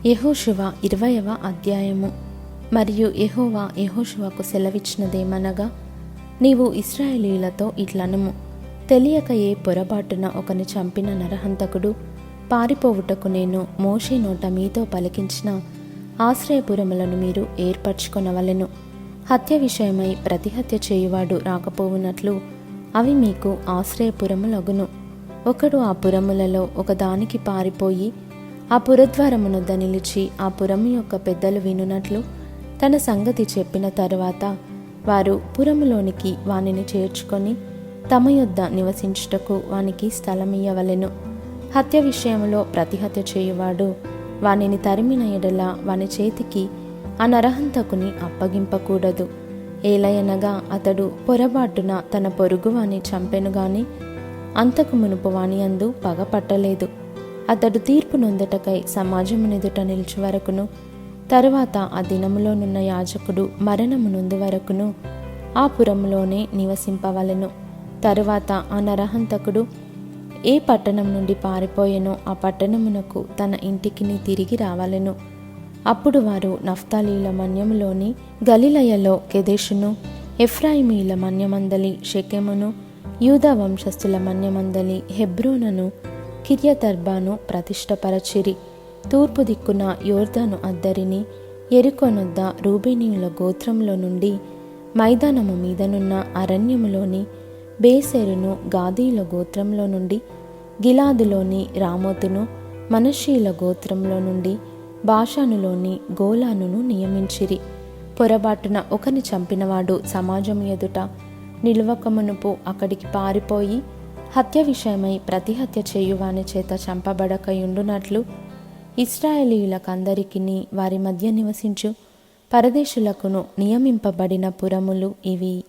యెహోషువ 20వ అధ్యాయము. మరియు యెహోవా యెహోషువకు సెలవిచ్చినదేమనగా, నీవు ఇశ్రాయేలీయులతో ఇట్లనుము, తెలియక ఏ పొరపాటున ఒకని చంపిన నరహంతకుడు పారిపోవుటకు నేను మోషే నోట మీతో పలికించిన ఆశ్రయపురములను మీరు ఏర్పరచుకొనవలెను. హత్య విషయమై ప్రతిహత్య చేయువాడు రాకపోవునట్లు అవి మీకు ఆశ్రయపురములగును. ఒకడు ఆ పురములలో ఒకదానికి పారిపోయి ఆ పురద్వారమునొద్ద నిలిచి ఆ పురము యొక్క పెద్దలు వినునట్లు తన సంగతి చెప్పిన తరువాత వారు పురములోనికి వానిని చేర్చుకొని తమ యొద్ద నివసించుటకు వానికి స్థలమియ్యవలెను. హత్య విషయంలో ప్రతిహత్య చేయువాడు వానిని తరిమిన ఎడల వాని చేతికి ఆ నరహంతకుని అప్పగింపకూడదు. ఏలయనగా అతడు పొరబాటున తన పొరుగువాని చంపెను గాని అంతకు మునుపు వాని యందు పగ పట్టలేదు. అతడు తీర్పు నొందటకై సమాజమునెదుట నిలిచి వరకును, తరువాత ఆ దినములోనున్న యాజకుడు మరణము నొందు వరకును ఆ పురములోనే నివసింపవలెను. తరువాత ఆ నరహంతకుడు ఏ పట్టణం నుండి పారిపోయెనో ఆ పట్టణమునకు తన ఇంటికి తిరిగి రావలెను. అప్పుడు వారు నఫ్తాలీల మన్యములోని గలిలయలో కెదెషును, ఎఫ్రాయిమీల మన్యమందలి షెకెమును, యూదా వంశస్థుల మన్యమందలి హెబ్రోనును, కిర్యతర్బాను ప్రతిష్టపరచిరి. తూర్పు దిక్కున యోర్దాను అద్దరిని యెరికోనొద్ద రూబేనీయుల గోత్రంలో నుండి మైదానము మీదనున్న అరణ్యములోని బేసెరును, గాదీయుల గోత్రంలో నుండి గిలాదులోని రామోతును, మనష్షీయుల గోత్రంలో నుండి బాషానులోని గోలానును నియమించిరి. పొరబాటున ఒకని చంపినవాడు సమాజము ఎదుట నిలువకమునుపు అక్కడికి పారిపోయి హత్య విషయమై ప్రతిహత్య చేయువాని చేత చంపబడకయుండునట్లు ఇశ్రాయేలీయులకందరికిని వారి మధ్య నివసించు పరదేశులకును నియమింపబడిన పురములు ఇవి.